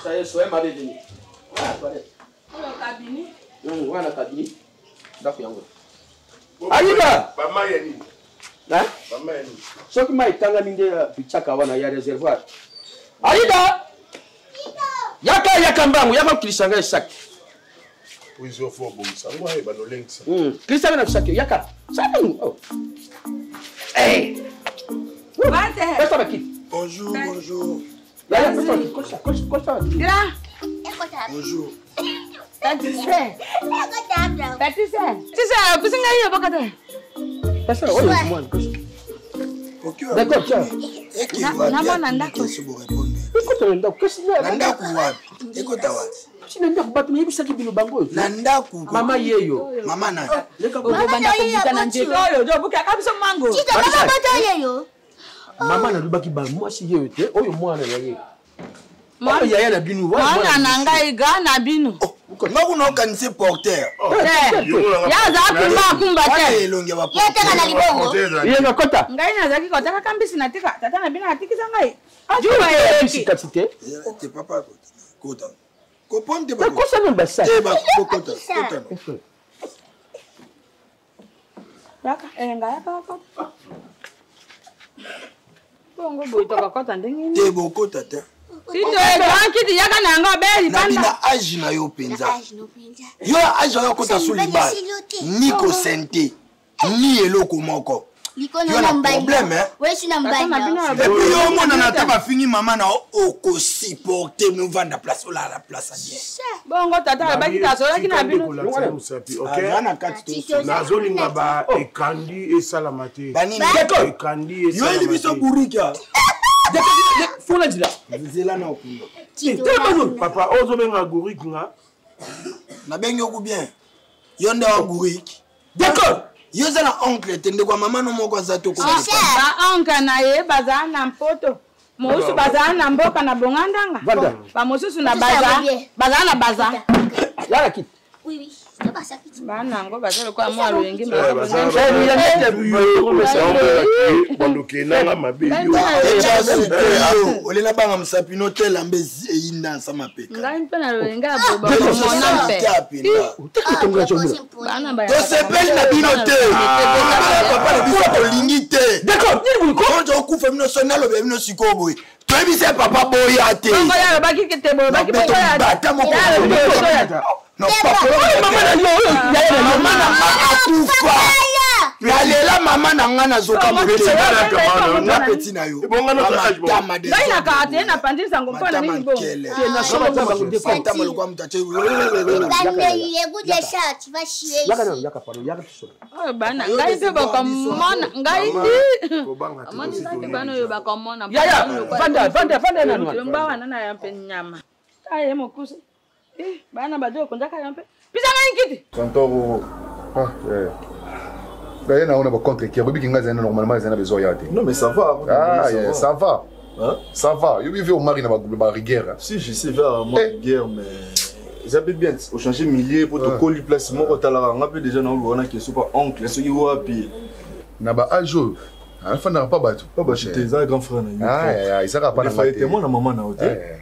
Ça y est, soyez ma bienvenue. Voilà, toilette. Voilà, cabinet. D'accord. Aïda! Maman Yanni. Hein? Maman Yanni. Ce qui m'a été amené à Pichakawana, il y a réservoir. Aïda! Yaka Yakambangu, Yama Kilisanga et sac. Oui, je vais bon ça. Moi, il va nous links. Kilisanga et sac, Yaka. Ça va nous. Hey! Bonjour, bonjour. Bonjour. D'accord, tiens. Mama yeyo. Mama na. Mama na lubaki ba mwasi yeyo te oyo mwana na ye. Mama yaya na binu wa. Mwana na ngai ga na binu. Ngaku na organiser porteur. Ya za kumba te. Elonge ba. Ya teka na libongo. Ye na kota. Ngai na zaki kota kambisi na tika. Tata na bina atikisa ngai. Ajuba ye sikatite. Te papa kota. Koponte ba. Ko sana ba sa. Te ba kota. Kota. Yaka enga yaka. Bongo boito kakota ndengini. Te bokota te. Tito ekiti yaka nanga beli panda. Na bina age na yo penza. Yo age ya kota suliba. Ni ko sente. Ni eloko moko. Yo na problème hein. Ouais, je suis na mbaina. Et puis yo mona na taba fini maman na oko supporter nous vendre place là la place à bien. Bongo tata ba kita so yaki na bino. OK. Na kati to. Na zone ngaba ekandi e salamate. Bani ekandi e salamate. yo eli biso burika. Fona dila. Zela na okundo. Papa ozo benga gurik nga. Na bengi oku bien. Yo nda wa gurik. D'accord. Yo zala oncle tende kwa mama no moko za to ko. Ba oncle na ye baza na mpoto. Mosu baza na mboka na bongandanga. Ba mosusu na baza na baza. Yala kit. Oui oui. Bana ngo baza kwa mwa lwengi ma. Ole na banga msapino tela mbezi eyinda sama peka. Ngai mpena lwenga boba mona mpe. Bana ba. To sepeli na bino te. Papa le biso ko lingite. D'accord, ni vous ko. Onjo ku femino sonalo be bino sikoboy. To ebise papa boya te. Ngo ya ba kikete bo ba kikete ya. Bata moko. Non, papa, maman n'a pas Yalela maman na ngana zoka mubete na petit na yo. Bonga no age bon. Ngai na kate na pandisa ngompa na nini bon. Na soma tamba ko defa. Tamba lo kwa mtache. Yaka paro yaka tsona. Oh bana ngai pe ba komona ngai ndi. Amani ngai bana yo ba komona. Ya vanda na nwa. Lomba wana na yampe nyama. Aye mokusi. Bana bajo konjaka yampe. Pisa ngai kiti. Santoro. D'ailleurs, on a pas contre qui a dit que normalement ils ont besoin de. Non mais ça va. Ah, ça va. Hein? Ça va. Il vivait au mari dans la rigueur. Si je sais faire ma guerre mais j'habite bien au changer millier pour te coller place mon retard on a déjà dans le qui est super oncle ce qui va puis na ba ajo. Alpha n'a pas battu. Pas battu tes grand frère. Ah, il sera pas na. Il était moi na maman na hôtel.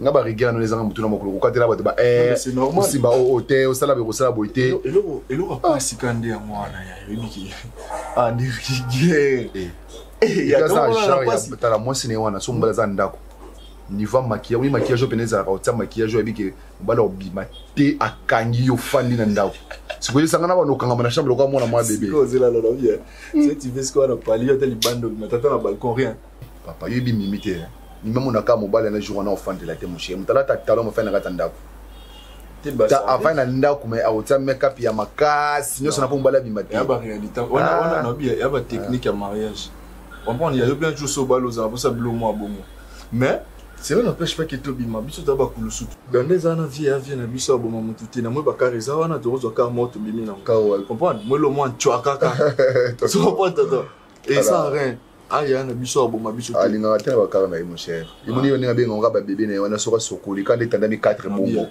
Nga ba rigueur no les gens mutuna mokolo ko katela ba ba c'est normal simba au hôtel au sala be sala boité elo pas sikande ya mwana ya yebiki ah ndi rigueur ya ça genre ya tala moi sine wana so mbala za ndako niveau maquillage oui maquillage peneza ka otsa maquillage yebiki mbala obima te akangi yo fandi na ndako siko yesanga na bano kanga na chambre kwa mwana mwa bébé ko zela lo bien c'est tu veux ce qu'on a parlé yo tel bando mais tata na balcon rien papa yebi mimité ni même on a qu'à mobile na jour on a offert de la témoché mutala ta talon mo fa na katanda ta avant na ndako mais a otsa make up ya makasi nyo sona po mbala bimati ya ba réalité on a bien ya ba technique ya mariage on prend il y a bien toujours so balo za pour ça blo moi bongo mais c'est vrai n'empêche pas que to bima biso ta ba kulusu dans des années vie na biso bo mamutu te na mo ba kareza wana to zo ka moto bimi na ka on comprend mo lo mo chwa kaka to comprend to et ça rien ah ya na biso aboma biso ali nga tena bakara na mon cher imoni yoni ngabe nga ba bébé na wana soka sokoli quand etanda mi 4 bongo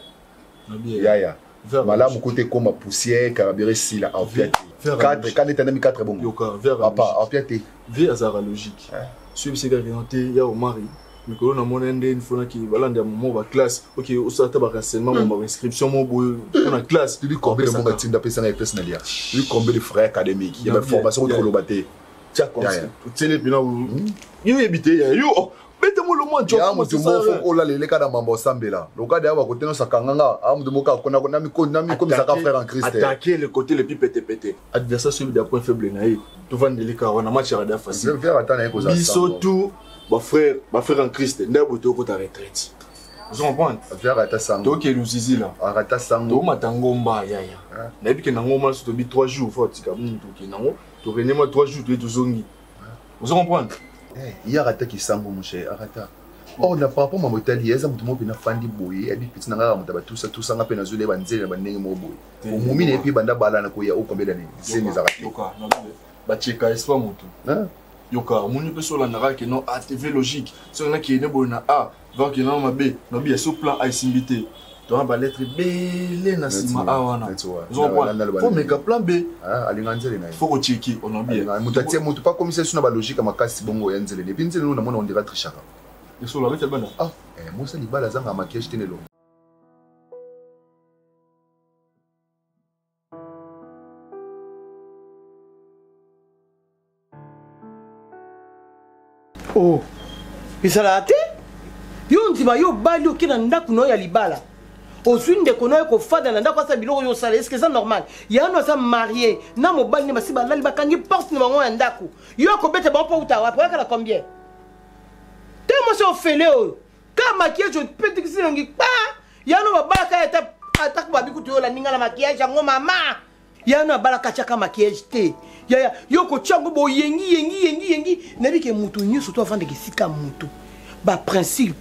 ya malamu côté comme poussière carabéré si la en fait 4 quand etanda mi 4 bongo papa en fait vie azara logique suivi c'est orienté ya au mari mikolo na mona ndé une fois qui balanda moment ba classe OK au sorta ba renseignement mon inscription mon boy na classe lui combien de monde tinda pesa na personnel ya lui combien de frais académiques il y a formation ko lobaté tia conseil télé bina yo habité yo bete mo le mo job mo tu mo fo ko la le kada mambo sambela le kada ba côté no sakanganga am de moka ko na mi comme ça frère en Christ attaquer le côté le plus pété adversaire celui d'un point faible na yi to vendre les cas on a match à facile faire attendre un cause biso tout ba frère en Christ ndabo to ko ta retraite vous comprenez faire ata sango to ke luzizi là arata sango to matangomba yaya na bi ke nangoma so to bi 3 jours faut tika muntu ke nango to renema 3 jours to zongi vous comprenez il y a arata ki sango mon cher arata oh na papa mama tali eza mutu mo bina fandi boye abi petit nanga mutu ba tout ça nga pe na zule ba nzele ba ndenge mo boye o mumi ne pi banda bala na ko ya o kombela ni zemi za rati yoka na ba cheka espoir mutu yoka muni pe so la nara ke non ATV logique so na ki ne boye na a va ki na ma b no bi so plan a simbité to ba lettre b na sima a wana faut meka plan b alinga nzele na faut ko cheki on bien mutu atie mutu pas comme ça sur ba logique makasi bongo ya nzele ne bi nzele na mona on dirait trichaka et sur la rue bana moi ça libala zanga maquillage tenelo oh bisala te yo ndima yo bali okina ndaku no ya libala ozwi ndeko no ko fada na ndako asa biloko yo sala est-ce que c'est normal ya no sa marié na mobali ne basi balali bakangi porte na bango ya ndaku yo ko bete ba po utawa après kala combien te mo so fele o ka maquillage je pete ki sinangi pa ya no babaka eta attaque babi ku to la ninga la maquillage yango mama ya no balaka chaka maquillage te ya yo ko chango bo yengi na bi ke mutu nyuso to afande ki sika mutu ba principe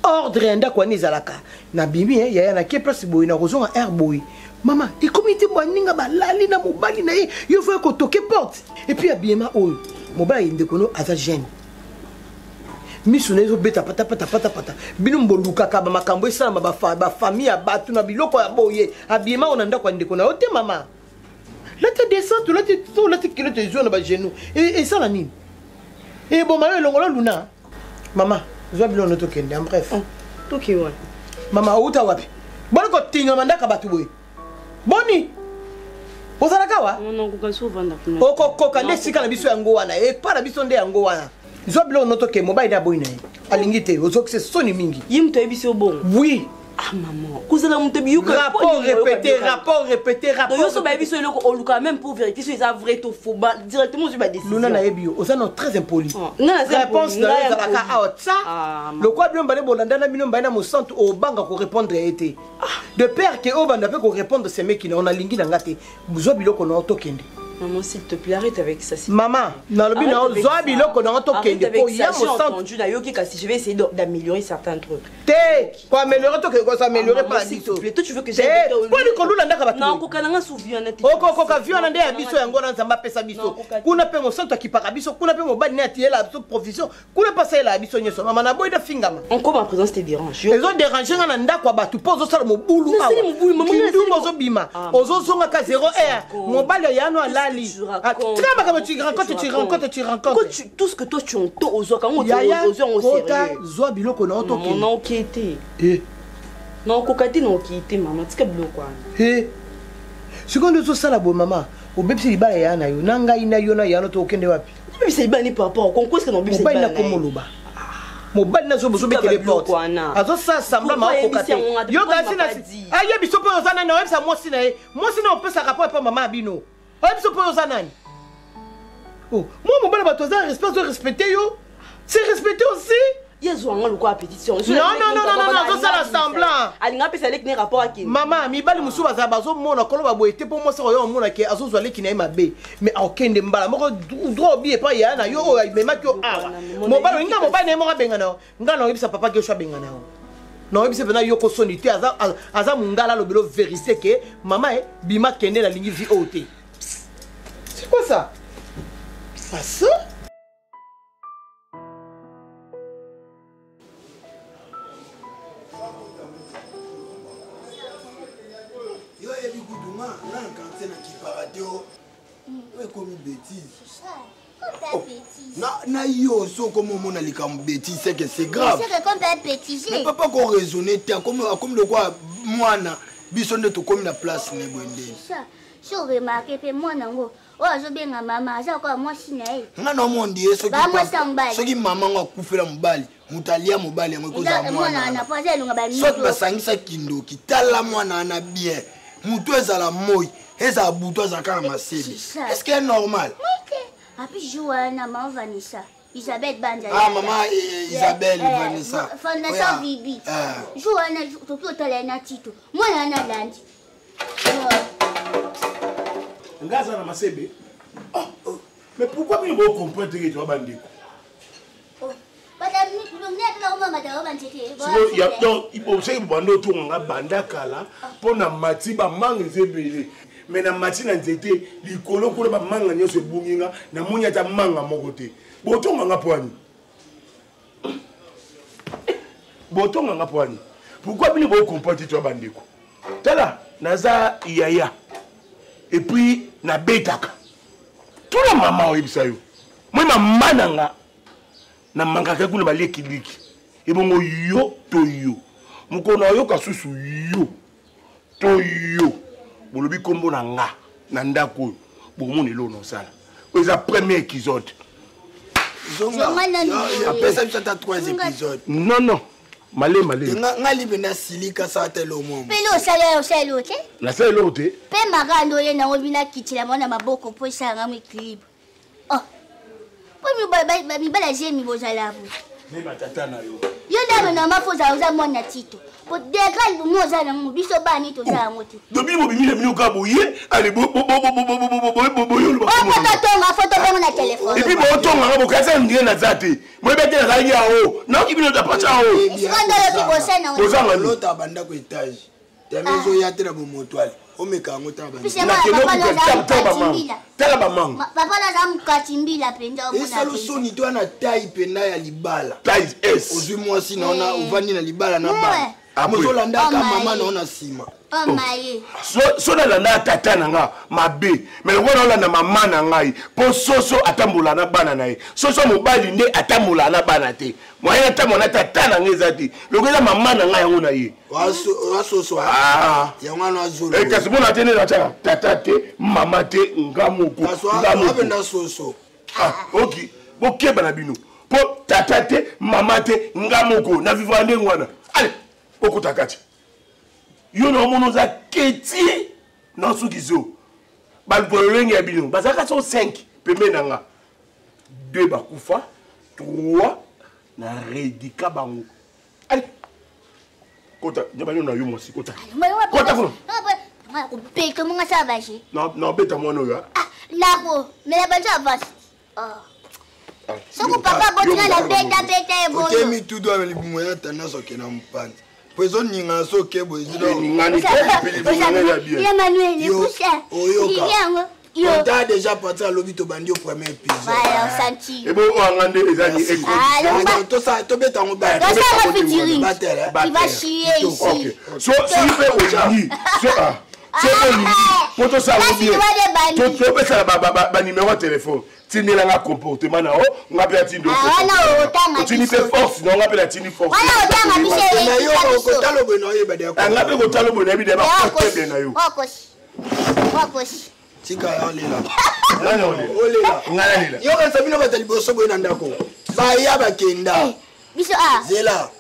ordre nda kwa nizalaka na bimi ya na ke place boy na kozonga air boy mama e comité boninga balali na mobali na ye yo faut ko toquer porte et puis abiyema oyo mobali ndekono aza jeune miso nezo beta pata bino mboluka ka ba makambo esala ba famille ya batu na biloko ya boye abiyema ona nda kwa ndekona ote mama là tu descends là tu kilo tes yeux na ba genou et ça la nini et bon malo longola luna mama zo bilo no tokende en bref toki wa mama uta wapi boni ko tinga mandaka batu boy boni ozala kawa non ko kaso vanda kuna ko kande sika na biso yango wana e para biso nde yango wana zo bilo no toke mobile na boy na alingi te ozokse soni mingi yimto ebiso bon oui ah maman kozala muto biyuka rapport répété donc yo so ba biso eloko oluka même pour vérifier si c'est vrai ou faux directement je ba décision luna na ebio osana très impoli na réponse na za ka out ça le quoi bien balé bolanda na bino mbana mo centre au banga ko répondre été de père que o banda pe ko répondre ces mecs qui on a lingi na ngate zo biloko na tokende maman s'il te plaît arrête avec ça maman na lobi na zo biloko na tokende ko ya mo centre na yoki kasi je vais essayer d'améliorer certains trucs té quoi améliorer to que ça améliorer pas s'il te plaît toi tu veux que j'aille pour lui ko lula ndaka batu non ko kananga souviens na te ko ka viona nde ya biso yango na nzamba pesa biso kuna pe mo centre ki para biso kuna pe mo bani na tiela biso provision kuna pasa la biso nyeso mama na boy da fingama encore ma présence te dérange ils ont dérangé na ndako batu pozo sala mo bulu awa maman ozo bima ozo zonga ka 0 heure mo bali ya no alali tu rencontres tout ce que toi tu entends aux autres quand on au sérieux zo biloko na oto ki non okete non kokati non okete maman tika biloko wana seconde zo sala bo mama obebisi libala ya na yo na ngai na yo na ya no to okende wapi bebisi libala ni par rapport concours que non bebisi libala na komoloba mobali na zo bozo bekele porte azo sa sembla ma kokate yo gasi na aye biso po ozana na websa mosi na opesa rapport pa mama bino aye biso po ozana nani oh moi mobali bato za respecter yo c'est respecter aussi yezo anga loko a pétition non zo sala semblant alinga pesa leki ne rapport akini mama mibali musu baza bazo mona koloba boyete po mosa yo mona ke azo zwa leki na ye mabe mais okende mbala moko droit bien pas ya na yo o mema ki o awa mobali nga mobali ne mo benga na nga na yebisa papa ke shwa benga na non yebisa bena yo ko sonité aza mungala lo belo vérité que mama bima kende na lingi vi oté c'est quoi ça ah ça Na yo, so comme on a les bêtises, c'est que c'est grave. C'est comme un bêtise. Mais papa qu'on raisonner, comme le quoi, moi, bison de tout comme la place, n'est bonne. Ça, si vous remarquez, moi, non, oh, je viens à maman, ça, quoi, moi, si n'est. Non, mon Dieu, ce qui maman a coupé la mbali, mutalia mobali, moi, soit basangisa kindo, qui tala moi, na bien, moutoise à la moï, et ça boutoise à la massée. Est-ce que c'est normal? Ah, puis je joue à maman Vanessa. Isabelle Banja. Ah, maman Isabelle Vanessa. Vanessa Bibi. Je joue à un Tito. Moi, je suis un Landi. Ngaza na masebe. Mais pourquoi vous ne comprenez pas que tu vas bander? Donc, il faut que vous banda kala pour na mati ba mangi belé. Mais na mati na nzete likolo ko ba manga nyoso bunginga na munya ta manga mokote. Botonga ngapwani. Botonga ngapwani. Pourquoi vous ne comprenez pas bandeko? Tala naza yaya. Et puis na betaka. Tout la maman oyebisa yo. Moi maman nanga na mangaka kuna baleki liki. Et bon yo to yo. Mukona yo kasusu yo. To yo. Bolobi kombo na nga na ndako bomoni lo no sala. Oza premier épisode. Après ça tu as 3 épisodes. Non. Malé. Ngali bena silika sa telo momo. Pelo sala te. La sala te. Pe magando ye na obina kitila mona maboko po sanga mu équilibre. Oh. Po mi bala jemi bozala bu. Ne matata na yo. Yo ndaba na mafoza uza mwana Tito. Pour dégager le mot à l'homme, biso bani to za ngoti. Dobi mo bimi le minoka boye, allez bo. Oh photo bengo na téléphone. Et puis bo tonga ngabo kaza ndiye na zate. Mo bete na ya o. Na ki bino da pacha o. Sikandalo ki bosena. Bozanga l'autre banda ko étage. Temezo ya tena bo motoile. O meka ngota banda. Na kelo tala ba manga. Papa na zamu katimbila penda o mona. Esa lo soni to na taille penda ya libala. Taille S. Ozui mwasi naona uvani na libala na ba. Amozolanda ka mama naona sima. Oh maye. So na landa tata nanga mabe. Mais wona landa mama na ngai. Po soso atambola na bana na ye. Soso mobali nde atambola na bana te. Moya atambola tata na ngeza te. Lokeza mama na ngai ngona ye. Wasoso. Ya ngwana azolo. Eh kasi bona tene na tata te, mama te, ngamuko. Ngamuko abenda soso. OK. Bokeba na bino. Po tata te, mama te, ngamuko na vivande ngwana. Allez. Okutakati. Yo no mono za keti na sukizo. Balbolenge ya bino. Bazaka so 5 pembe nanga. 2 bakufa, 3 na redika bango. Allez. Kota, njabano na yo mosi kota. Kota kuno. Beto monga sa bashi. Na beta mwana yo. Lako, me la banza avance. Soko papa botina la beta e bono. Okemi tudo alibumoya tanaso kena mpanda. Poison ninga so kebo izido ngani bien. Ya Manuel ni poussa. Yo ta déjà parti à l'obito bandi au premier épisode. Voilà, on senti. Et bon on ngande ezali écho. To ça to beta on ba. Ça va fitiring. Il va chier ici. So si fait aujourd'hui. So poto ça bien. To pesa ba numéro de téléphone. Tinela nga comportement na o ngapela tindo. Tini pe force non ngapela tini force. Wala otanga bise. Na yo ko talo beno yeba de ko. Ngape ko talo beno yeba de ba ko bien na yo. Wakoshi. Tika ya olela. Nana olela. Ngala lela. Yo ka sabino ba talibo so boy na ndako. Ba ya ba kenda. Biso Zela.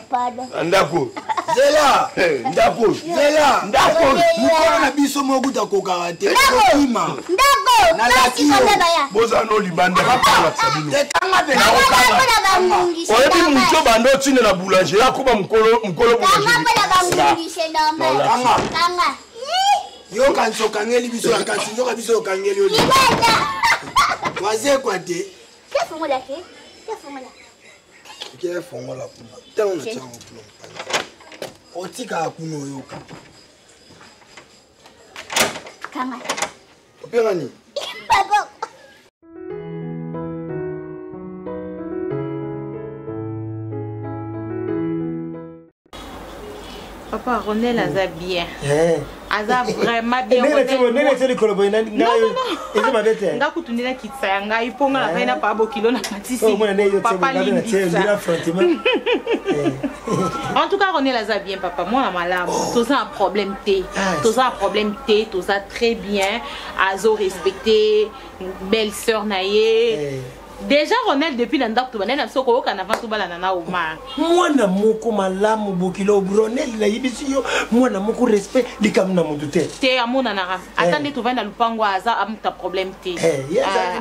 Pardon. Ndako. Zela. Ndako. Zela. Ndako. Mukona na biso mokuta ko karate. Ndako. Na laki yo. Boza no libanda ka pala sabino. Tekanga be. Oyebi mucho bando tine na boulanger akoba mkolo boulanger. Kanga. Yo kanso kangeli biso la kansi ndoka biso kangeli yo. Waze kwa te. Qu'est-ce que c'est? Ke fongo la kuna. Telo na chango kuna. Otika kuno yoka. Kanga. Opera ni. Papa. Papa Ronel aza bien. Aza vraiment bien. Nga kutundela kitsa yanga iponga na pena pa bokilo na matisi. Papa en tout cas, on est là bien, papa. Moi, la malade. Tout ça un problème T. Tout ça un problème T. Tout ça très bien. Azo respecté. Belle sœur naïe. Déjà, Ronel, depuis l'endroit, tu vas n'être pas au Canada, tu vas l'ananas au mar. Moi, na moko malamu bokilo Ronel, la yibisiyo. Moi, na moko respect, li kam na modute. T'es à mon anara. Attendez, tu vas dans le pango, aza, am ta problème T.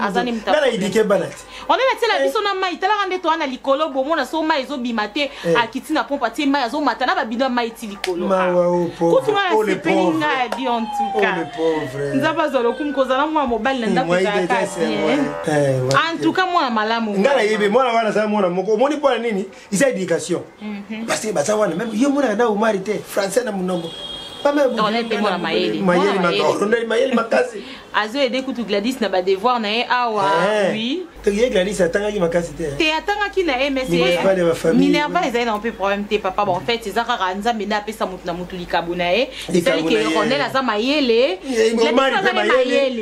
Aza ni mta. Nana idike banati. On est là, la biso na mai. T'as la rende toi na likolo, bon, mon aso mai zo bimate, a kiti na pompa, ti mai azo matana ba bidon mai ti likolo. Ma wa pauvre. Oh le pauvre. Di en tout cas. Oh le pauvre. Nzaba zolo kum kozala moi mobile na ndapika kasi. En tout cas, moi malamu. Ngala yebe moi wana sa mona moko. Moni pour nini? Isa éducation. Parce que basa wana même yo mona na umarité français na munongo. On est témoin à Maëli. Maëli makasi. Azo ede kutu Gladys na ba devoir na awa. Oui. Te Gladys atanga ki makasi te. Te atanga ki na MSC. Minerva les a un peu problème te papa bon en fait c'est ça ranza mais na pesa mutu na mutu likabuna c'est que Ronel aza Maëli.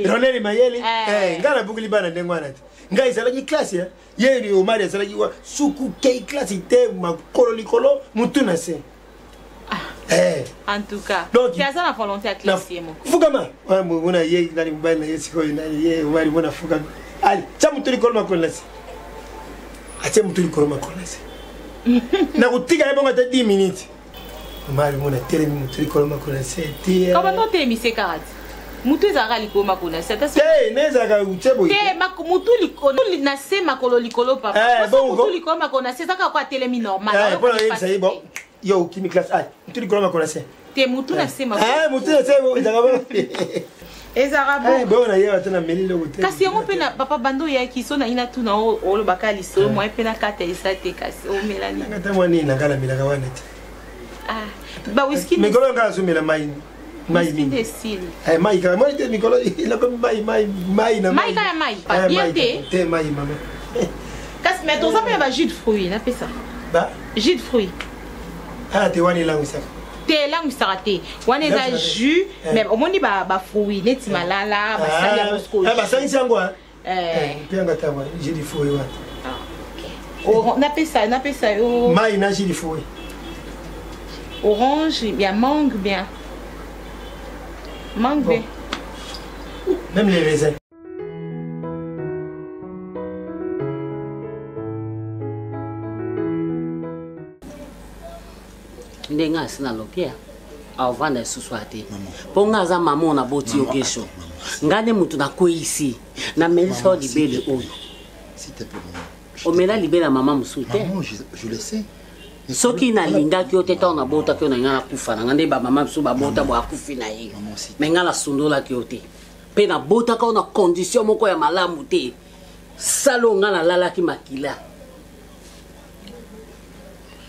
Ronel Maëli. Ngala bukuli bana ndengwana te. Ngai zalaki classe ya. Yeri Omari zalaki wa suku kei classe te makolo likolo mutu na se. En tout cas, tu as la volonté à classer. Fugama, on a yé dans les balles, on va Fugama. Allez, tu as mon tour de colma connaissé. Tu as mon tour de colma connaissé. Na kutika yebo ngata 10 minutes. Mali mona tele mon tour de colma connaissé. Comment tu mis ces cartes? Mutu zaka likoma connaissé. Nezaka uchebo. Mutu likolo na se makolo likolo papa. Mutu likoma connaissé zaka kwa tele mi normal. Bon. Yo, qui me classe. Ah, tu dis comment on a fait? T'es moutou na c'est ma. Ah, moutou na c'est bon, Ezarabo. Bon, on a eu atteint meli le hôtel. Kasi on peut na papa bando ya qui sont na ina tout na o le bakali so moi pe na kata isate kasi o melani. Ngata mwani na ngala milaka wana. Ah, ba whisky. Mais comment on zumela mai? Mai ni décile. Eh mai ka moi te Nicolas, il a comme mai na mai. Mai ka mai, pas bien te mai maman. Kasi mais toi ça peut ba jus de fruits, na pe ça. Ba jus de fruits. Ah, tu vois, là où ça. T'es là où ça raté. On est dans jus, mais au moins il va fruits, net malala, bah ça y a beaucoup. Ah bah ça ici en quoi? Puis en gâteau, j'ai des fruits. On appelle ça, Maï, j'ai des fruits. Orange, bien mangue, bien. Mangue bien. Même les raisins. Ndenga sina lopia avanda suswate ponga za mama na boti okesho ngane mutu na koisi na melisa libele oyo s'il te plaît maman omela libela mama musute maman je le sais soki na linga ki oteta na bota ki na ngana kufa na ngande ba mama biso ba bota bo akufi na ye me ngala sundola ki ote pe na bota ka na condition moko ya malamu te salo ngala lala ki makila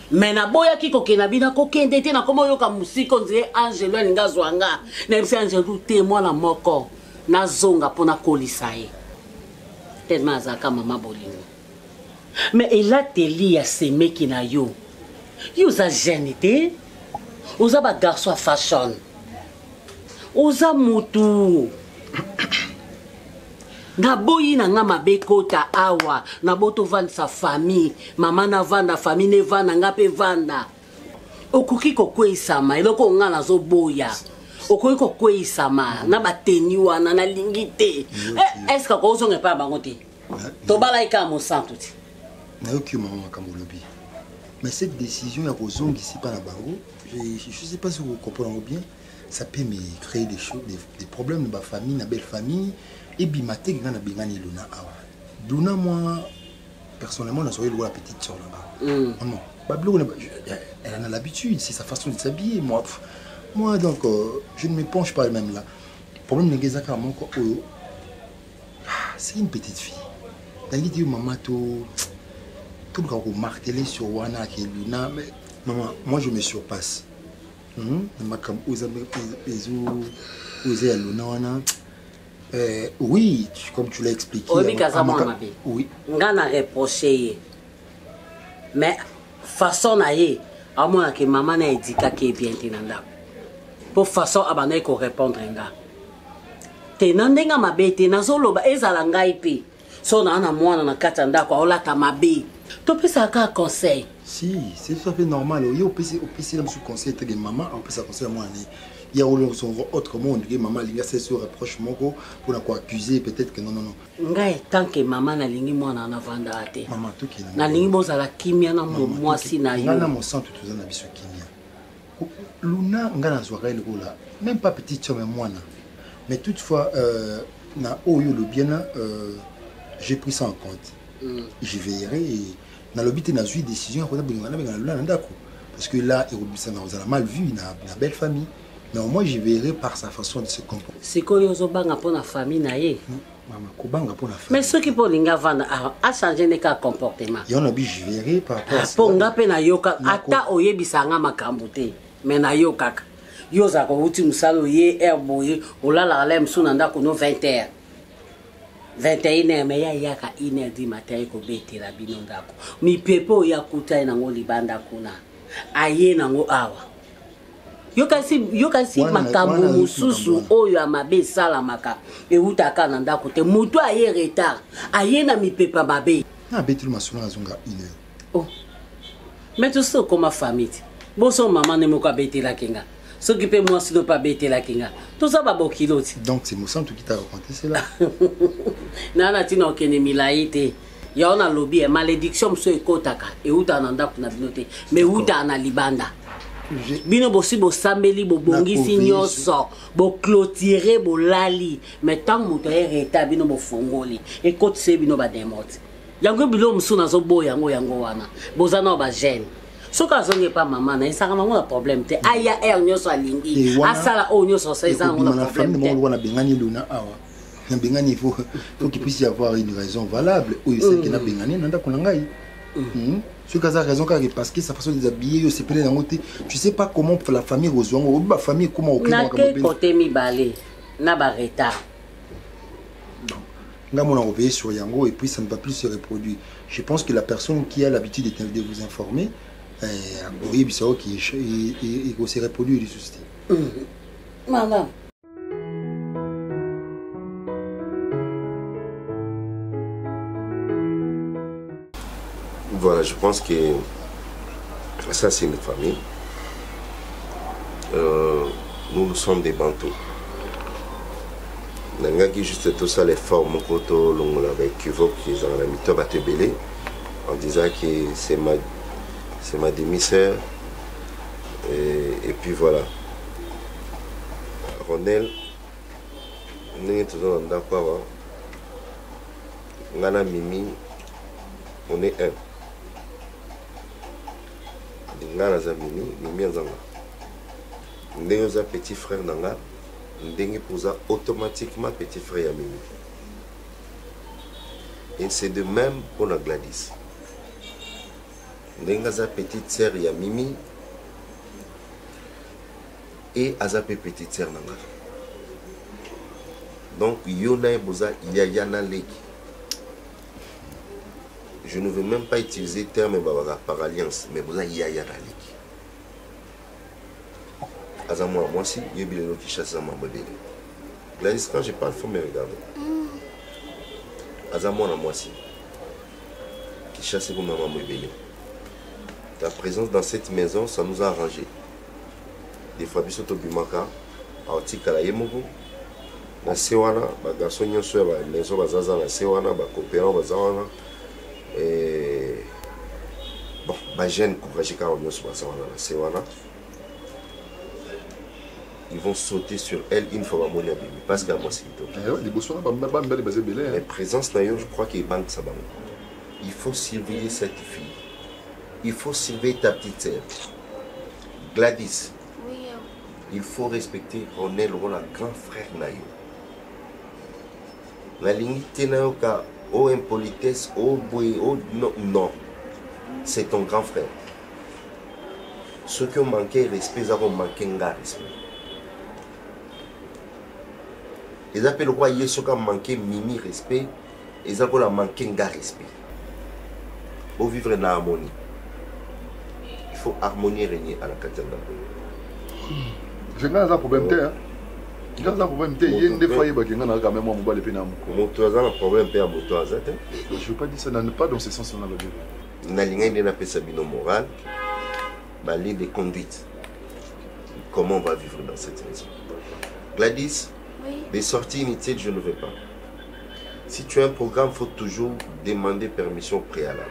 Mena boya kiko kena bina ko kende te na komo yoka musiko nze Angelo ninga zwanga na mse Angelo te mwana moko na zonga pona kolisa ye tellement azaka mama bolingo mais il a teli ya semeki na yo za jeune te uza ba garçon fashion uza mutu na boyi na nga mabekota awa na boto vanda sa famille mama na vanda famille ne vanda nga pe vanda okuki kokweisama eloko nga na zo boya okoki kokweisama na bateni wana na lingi te est-ce que ko zonga pa bango te to bala ika mo santu ti na yoki mama makambo lobi mais cette décision ya ko zonga ici pa na bango je sais pas si vous comprenez bien ça peut me créer des choses des problèmes de ma famille na belle famille. Et bimate qui na bingani Luna awa. Luna moi personnellement na soyé la petite sœur là-bas. Maman, Bablo elle en a l'habitude, c'est sa façon de s'habiller moi donc je ne me penche pas même là. Le problème de Gezaka mon c'est une petite fille. Tangi dit maman tout le monde martelé sur wana qui Luna mais maman moi je me surpasse. Ma comme oser Luna wana. Oui, comme tu l'as expliqué. Oui. Ngana reproché. Mais façon na ye, à moins que maman na edika qui est bien tinanda. pour façon abana ko répondre nga te nandenga mabe te nazoloba ezala ngai pe so na mwana na kati ya ndako aolata mabe topesa ka conseil. Si, c'est tout à fait normal. Il y a au PC sous conseil de maman, on peut ça conseiller moi. Il y a autre monde que maman il y a se rapproche moko pour la quoi accuser peut-être que non. Ngai tant que maman na lingi mwana na vanda ate. Maman tout qui na lingi bozala kimia na moi si na yo. Ngana mo centre tout na biso kimia. Luna ngana zoaka le gola. Même pas petit chum moi na. Mais toutefois na oyo le bien j'ai pris ça en compte. Je veillerai dans le but de la décision parce que là ça n'a mal vu la belle famille mais au moins je verrai par sa façon de se comporter. C'est quoi les obanga pour la famille naie maman kobanga pour la famille mais ceux qui pour linga vanda a changer ne comportement il y en a je verrai par rapport à pour nga pe na yoka ata oyebisanga makambo te mais na yoka yoza ko uti musalo ye herboye olala la msuna ndako no 20h 21h mais yaka 1h du matin ko betela bino ndako mi pepo ya kuta na ngo libanda kuna aye na ngo awa yoka si makambo mususu oyo amabe sala maka e utaka na ndako te mutu aye retard aye na mi pepa mabe na betelu masuna azonga 1h oh mais tout ça comme famille boso maman ne mo ka betela kinga ce qui peut moi si ne pas bêter la kinga tout ça va bokilo donc c'est mon centre qui t'a raconté cela nana tina okene milaite ya ona lobby et malédiction so ekotaka e uta na ndako na binote mais uta na libanda bino bosi bo sambeli bo bongisi nyoso bo clôturer bo lali mais tant moto e reta bino bo fongoli e kotse bino ba demote yango bilo msuna zo boya yango wana bozana ba jeune soka zonge pa maman na isaka mango na problème te aya nyoso alingi asala o nyoso sa isa ngona problème te on a bengani luna awa na bengani il faut qu'il puisse y avoir une raison valable ou c'est que na bengani nanda konangai ce cas a raison car parce que sa façon de s'habiller c'est plein d'angoté tu sais pas comment la famille rozongo ou ba famille comment au na ke côté mi balé na ba retard là mon envoyé sur yango et puis ça ne va plus se reproduire je pense que la personne qui a l'habitude de vous informer oui, qui s'est reproduit du souci. Madame. Voilà, je pense que ça c'est notre famille. Nous sommes des bantous. Nanga qui juste tout ça les formes koto l'on avec équivoque qui ont la mytho batebele en disant que c'est ma demi-sœur et puis voilà. Ronel, nous sommes toujours d'accord. Ngana Mimi, on est un. Ngana Mimi, Mimi Nzanga. Nous sommes petit frère Nanga, nous sommes automatiquement petit frère Mimi. Et c'est de même pour la Gladys. Nengaza petite sœur ya Mimi et Azape petite sœur nanga. Donc yona et boza yayana leki. Je ne veux même pas utiliser le terme par alliance, mais boza yayana leki. Azamo moi si yebile qui chasse ma bébé. Gladys quand je parle faut me regarder. Azamo moi si qui chasse pour maman bébé. Ta présence dans cette maison, ça nous a arrangé. Des fois, biso to bimaka, aotika la yemogo, na sewana, ba garçon nyonso ba maison bazaza na sewana, ba coopérant bazawana, et bon, ba jeune courage ka nyonso bazawana na sewana. Ils vont sauter sur elle une fois ba bébé parce que moi c'est tout. Mais présence na yo, je crois qu'il manque ça. Il faut surveiller cette fille. Il faut surveiller ta petite sœur. Gladys. Oui. Il faut respecter Ronel, le grand frère Nayo. La limite Nayo ka o impolitesse, o boy, o non. C'est ton grand frère. Ceux qui ont manqué respect, ils ont manqué un respect. Ils appellent le roi ceux qui ont manqué Mimi respect, ils ont manqué un respect. Pour vivre dans l'harmonie. Il faut harmonie régner à la Katanga. Je n'ai pas de problème. Il y a un problème. Il y a des fois qui ont quand même un problème. Je ne veux pas dire ça, pas dans ce sens-là. Je n'ai pas de morale, ma ligne de conduite. Comment on va vivre dans cette maison? Gladys, des sorties inutiles, je ne veux pas. Si tu as un programme, il faut toujours demander permission préalable.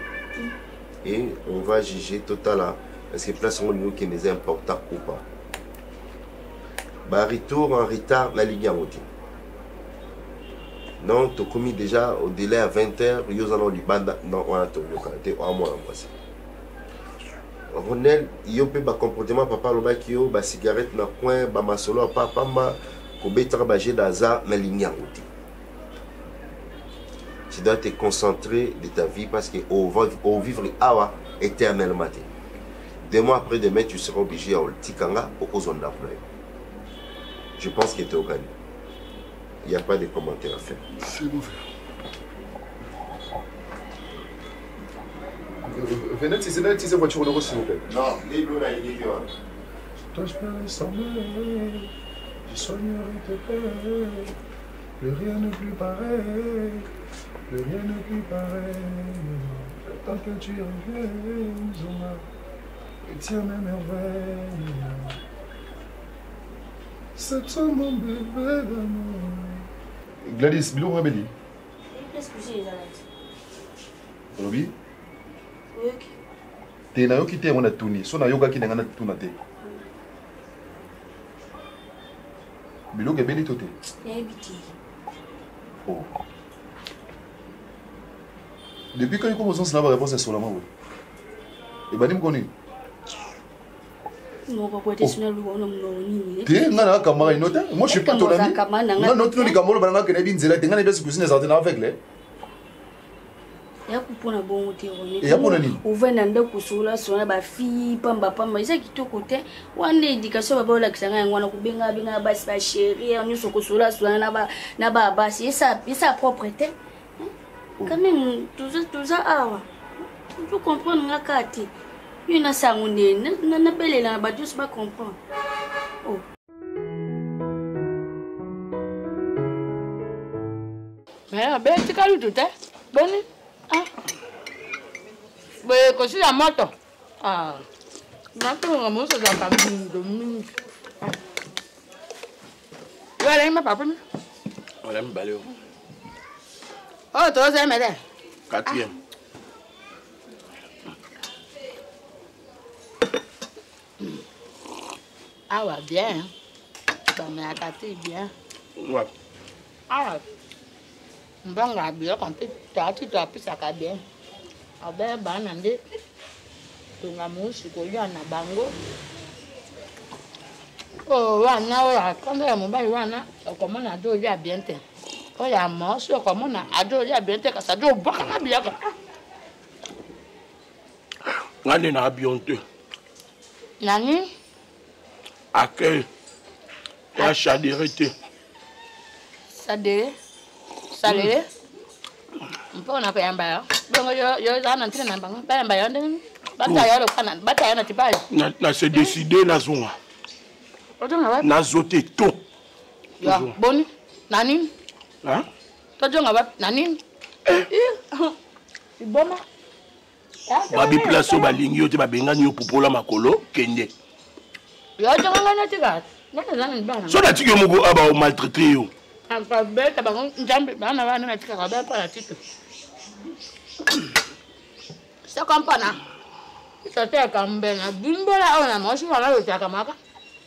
Et on va juger totalement est-ce que place au niveau qui est important ou pas. Bah, retour en retard, la Ligue en route. Non, tu as commis déjà au délai à 20h, nous allons lui banda, non, on a tout le cas, on a moins embrassé. Ronel, il y a un comportement, papa, le qui a cigarette dans le coin, ma solo, papa, ko betra bagé d'aza na ligne en route. Tu dois te concentrer de ta vie parce que on va vivre awa éternellement. 2 mois après demain, tu seras obligé à Tikanga au Zonda. Je pense que tu es au gagnant. Il n'y a pas de commentaires à faire. C'est bon. Venez utiliser voiture de s'il vous plaît. Non, libre là, il est bien. Toi, je peux ressembler. Je soignerai tes peurs. Plus rien n'est plus pareil. Plus rien n'est plus pareil. Tant que tu reviens, Zoma, et tiens mes merveilles. C'est toi mon bébé d'amour. Gladys, Bilou Rebelli. Qu'est-ce que j'ai là? Robi? Oui. T'es na yo qui t'es on a tourné. So na yoga qui n'a pas tourné. Bilou Rebelli toté. Oh. Depuis quand il commence à avoir réponse à Solomon, oui. Et ben, il me connaît. Non, pas quoi, t'es sur le loup, non, non, t'es un camarade, moi je suis pas ton ami. Non, non, tu n'es pas mon camarade, tu n'es pas zélé, tu n'es pas cuisiner ça, tu n'es avec les. Ya kupona bongo te rone. Ya pona nini? Uvenanda kusula sona ba fi pamba pamba isa kitoko te. Wane éducation baba la kisanga ngwana kubenga benga basi ba chérie, on so kusula sona na ba basi ça propreté. Quand même tout ça awa. Tu comprends ngakati. Yuna sangunde na belela na ba tous ba comprendre. Oh. Mais ben tu calu tout hein. Boni. Ah. Mais così la moto. Ah. Ma tu non mo so da pa mi. Voilà, ma papa. Voilà, me balé. Oh, troisième là. Quatrième. Ah ouais, bien. Ça m'a gâté bien. Ouais. Ah ouais. Bon, là, bien, quand tu dois plus ça bien. Ah ben, banane. Tu n'as mouche, tu as un bango. Oh, wana, quand on a mon bail, wana, comment on a deux jours bien te. Oh, il y a mort, comment on a deux jours bien te, quand ça doit pas bien. Nani na bien te. Nani? Accueil. La chadérité. Sadé. Salé. On a fait un bail. Donc, yo zana ntine na bango. Bail bail ndeni. Bataille le kana. Bataille na tipai. Na se décider na zonga. Na zoté to. Ya, boni. Nani? Hein? To jonga ba nani? Iboma. Babi place ba lingi yo te ba benga ni popola makolo kende. Yo jonga na tika. Nana zana bana. So na tiki mugo aba o maltraiter yo. Amba beta bango njambe bana bana na tika ka ba pa na tito. Ça comprend. Ça te kambena. Bimbola ona mo shi wala lo taka maka.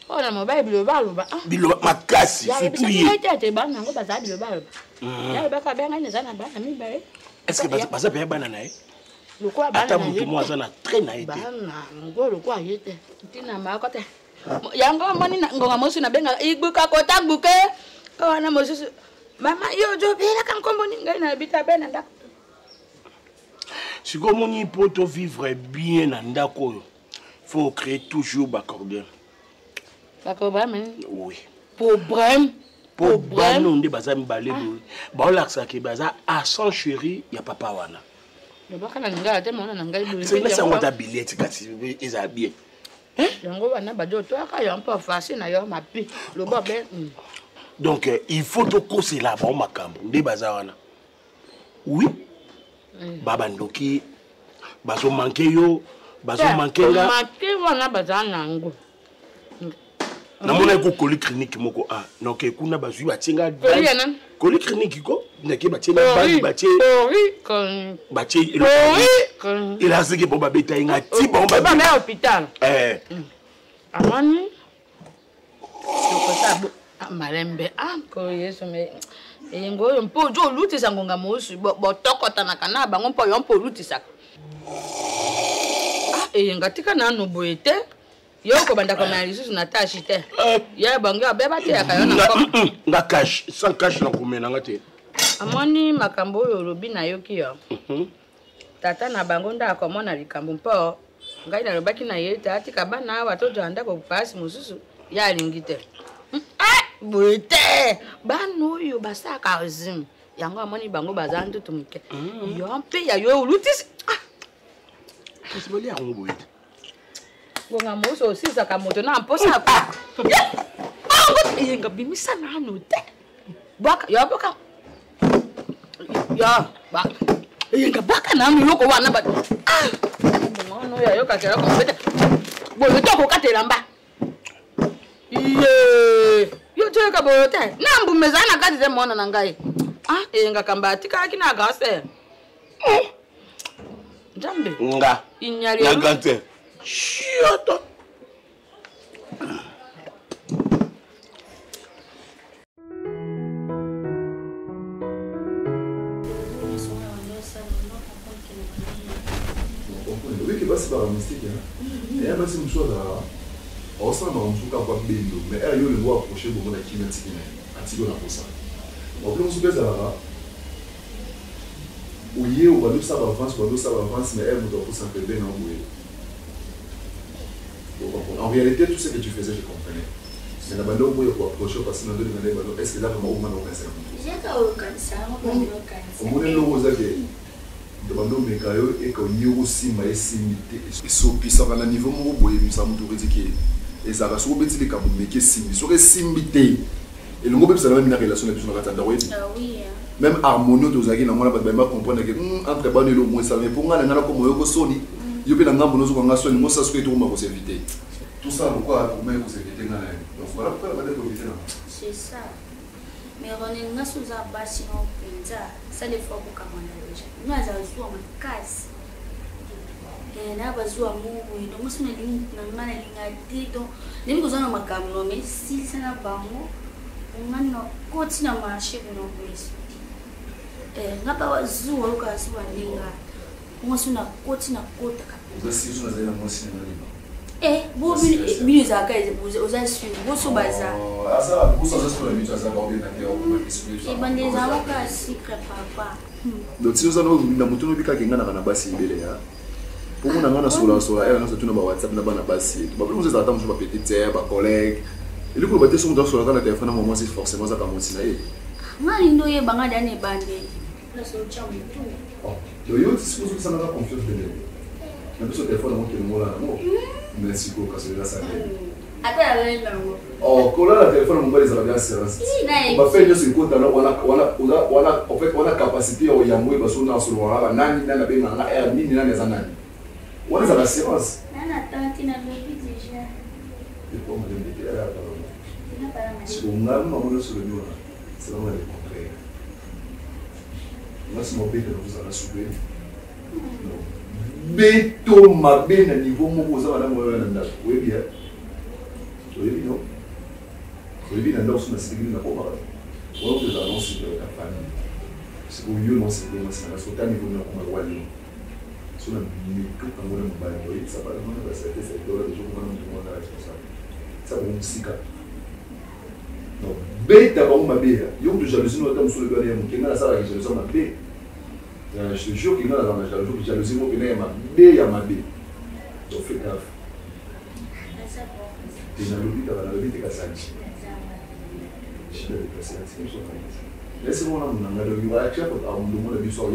Ona mo ba bilo ba lo ba. Bilo makasi surtout yi. Ya tete bana ngo ba za bilo ba lo. Ya ba ka benga ni zana bana mi ba. Est-ce que ba za pe bana na e? Le quoi bana. Ata mutu mo azana très na été. Bana ngo le quoi yete. Tina ma ko te. Yango mani na ngo ngamosi na benga igbuka ko tagbuke. Ona mo susu. Mama yo jo bela kan kombo ni ngai na bita bena nda. Si comme on y peut vivre bien en d'accord, faut créer toujours bacordien. Problème? Oui. Problème? Problème, on dit bazar m'balé. Bah là ça qui bazar à son chéri, y a papa wana. Le baka na ngala te mona na ngai. C'est là ça on t'a billet quand ils bien. yango wana bajo to aka yo un peu facile na yo mapi le bobe. Donc il faut to koser là ba makambo nde baza wana. Oui. Baba ndoki bazo manquer yo, bazo manquer nga. Manquer wana baza nango. Na mona ko colis clinique moko ah donc kuna bazui batinga colis clinique ko ndeke batinga bali batie batie il a zeke bomba beta inga ti bomba ba na hôpital amani ko sabo malembe ko yeso me ngo mpo jo luti sangonga mosu bo tokota na kana bango mpo yo mpo luti saka ngatika na no boete yo ko banda ko na lisusu na tashi te ya banga beba te akayo na ko nga cash sans cash na kumena ngate amoni makambo yo lobi na yo kiyo tata na bango nda ko mona likambo mpo ngai na lobaki na yete atika bana watoto anda ko pasi mususu ya lingite boete bano yo basaka ozim yango amoni bango bazantu tumke yo mpe ya yo lutis Kasiboli yango boete Bonga moso sisa kamoto na mposa ko. Yenga bimisa na no te. Baka yo baka. Ya, baka. Yenga baka na no yoko wana ba. Bonga no ya yo ka kera ko bete. Bo yo to ko katela mba. Iye. Yo to ka bo te. Na mbu mezana ka de mona na ngai. Yenga kamba tika kina gase. Jambe. Nga. Inyari. Ngante. Shut up. Oui, que c'est pas un mystique. Et elle m'a dit une chose là. On s'en va en tout cas pas bien, mais elle yo le voit approcher beaucoup de kilomètres à tirer la pour ça. On peut se faire là. Oui, on va nous ça avance, mais elle nous doit pour ça faire bien en oui. En réalité, tout ce que tu faisais, je comprenais. Mais la bande où il faut approcher parce que nous devons demander est-ce que là vraiment on m'a organisé. J'ai pas organisé, on m'a organisé. Demandons mes cailloux et qu'on y a aussi ma estimité. Et puis ça va à niveau où vous voyez, ça me tourne et ça va sur le petit câble, mais qui est simité. Sur les simité. Et le mot ça même une relation avec son attendant. Oui. Même harmonie aux agents, on a pas de comprendre que entre bonne et le moins ça mais pour moi on a comme yo soni. Yo pe na ngambo nozo kwanga soni mo ça ce que tu m'as éviter. Tout ça pourquoi pour moi vous éviter na. Donc voilà pourquoi la bande éviter là. C'est ça. Mais on est na sous a basi no penza. Ça les fois pour kamana déjà. Nous as azua makasi. Na bazua mungu ndo musina na mana lingati to. Nimi kuzana makamno mais si sana bango. Ngano koti na marché no kwesi. Ngapa wazua ukasi walinga. Musina koti na kota kabisa. Você usa na musina ali. Bo bini za kai uza su bo so baza. Asa kusa za sura mitu asa baudi na kio kwa esprit. Ibande za waka secret papa. Donc si uza no na mutu no bika kingana kana basi ibele ya. Pour mon ngana sola elle na tuna ba WhatsApp na bana basi. Ba plus uza tamu ba petite ba collègue. Et le coup ba te son dans sur le téléphone moi c'est forcément ça comme musina ye. Ngani ndo ye banga dane bande. La so chamu tu. Yo si vous ça n'a pas confiance de lui. Mais sur le téléphone moi qui le mot là non. Merci beaucoup parce que là ça. Ata la lango. Oh, quand là le téléphone mon les arabes assurance. On va faire juste compte là voilà en fait on a capacité au yamwe parce qu'on a sur voilà nani na benga na air nini na les anani. On a l'assurance. Nana tante na baby déjà. Et pour me dire là pardon. Si on a mon sur le mur là, c'est vraiment le contraire. Moi c'est mon bébé vous allez souper. Beto mabe na niveau moko za bana moyo na ndako. Oui bien. Oui non. Oui bien ndako suna sigili na koma. On peut annoncer de la famille. C'est pour yo non c'est bien ça. So tani ko na koma wali. So na ni ko kan wala mbaya oui ça va vraiment ça c'est $7 de jour pour nous tout le monde responsable. Ça bon sika. Non, beta ba mabe. Yo de jalousie no tam sur le gars ya mkinga na sala jalousie mabe. Je te jure qu'il y a dans la jalousie, il y a ma bé. Donc fais gaffe. Tu n'as pas l'objet de casser. Je vais le casser. Laissez-moi là, mon ami, il va être cher pour avoir le monde de l'histoire.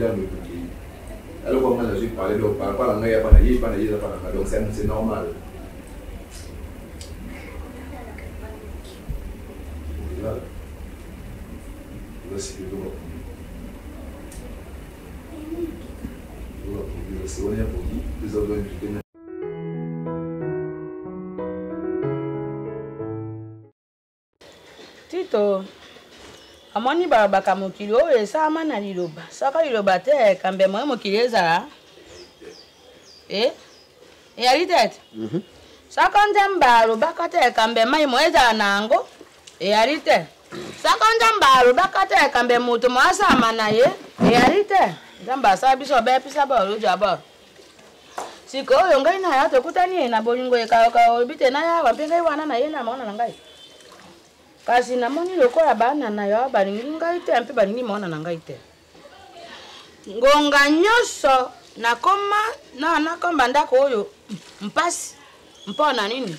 Alors, comment je vais parler de par rapport à la donc c'est normal. c'est on est pour qui les organiser. Tito amoni babaka mokili oyo esama na liloba saka liloba te kambe moye mokili ezala eyali tete saka nzambe alobaka te kambe mai moye ezala na yango eyali te saka nzambe alobaka te kambe moto moye asama na ye eyali te nzambe asala biso bepisa baoloja ba sikoyo ngai na ya tokutani ye na bolingo ekaka olobi te na yawa mpe ngai wana na ye na maona na ngai kasi namoni lokola bana na yo balingi ngai te mpe balingi maona na ngai te ngonga nyonso nakomba ndako oyo mpasi mpona nini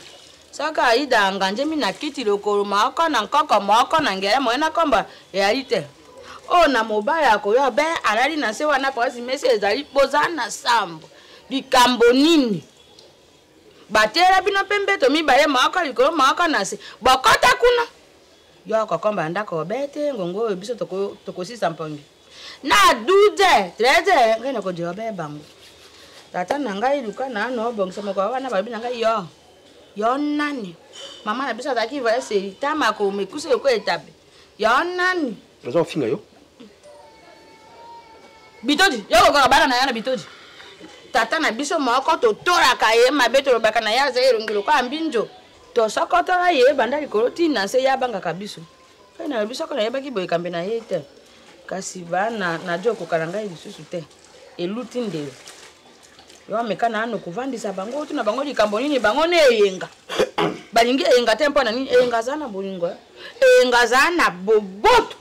saka aida nganje na kiti lokolo moko na nkoko moko na ngere moye nakomba eyali te oyo na mobaya koyo be alali na se wana pasi mesi ezali boza na sambo likambo nini batera bino pembe to mibale moko likolo moko na se bokota kuna yo kokomba ndako bete ngongo oyo biso tokosisa mpongi na 12 13 ngene ko jobe bango tata na ngai luka na no bongisa moko wana babi na ngai yo nani mama na biso ataki va ese tama ko mekuse ko etabe yo nani nazo finga yo bitoji yo ko bana na yana bitoji tata na biso moko to tora kaye mabeto lobaka na ya zero ngilo kwa mbinjo to sakota ye banda likolo tina se ya banga kabiso kana biso kana yebaki boye kambe na ye te kasi bana na joko kalanga lisusu te eluti ndelo yo mekana ano kuvandisa bango tuna bango likambo nini bango ne yenga balingi yenga tempo na nini yenga zana bolingo yenga zana boboto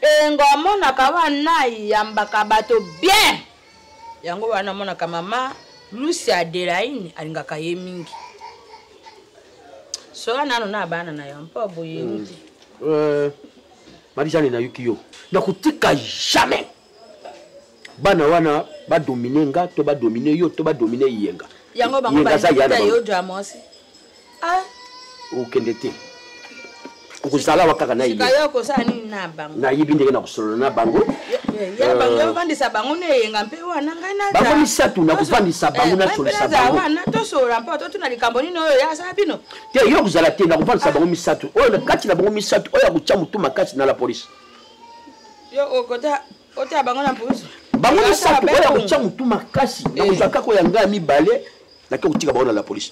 yenga mona kawa na yambaka bato bien yango wana mona ka mama Lucia Adelaine alingaka ye mingi soka nano na bana na yo mpo boye uti Marijane na yukiyo na kutika jamais bana wana ba dominer nga to ba dominer yo to ba dominer yenga yango bango ba yo jamosi ukende te ukuzala wakaka na yibi kayo ko sa nini na bango na yibi ndenge na kusolo na bango ya bango vandisa bango ne yenga mpe wana ngai na bango misatu na kuvandisa bango na solo sa bango wana to solo mpo to tuna likambo nini oyo ya sabino te yo kuzala te na kuvandisa bango misatu oyo na kati na bango misatu oyo akucha mutu makati na la police yo ota bango na police bango misatu oyo akucha mutu makasi na kuzaka ko yanga mibale na ke kutika bango na la police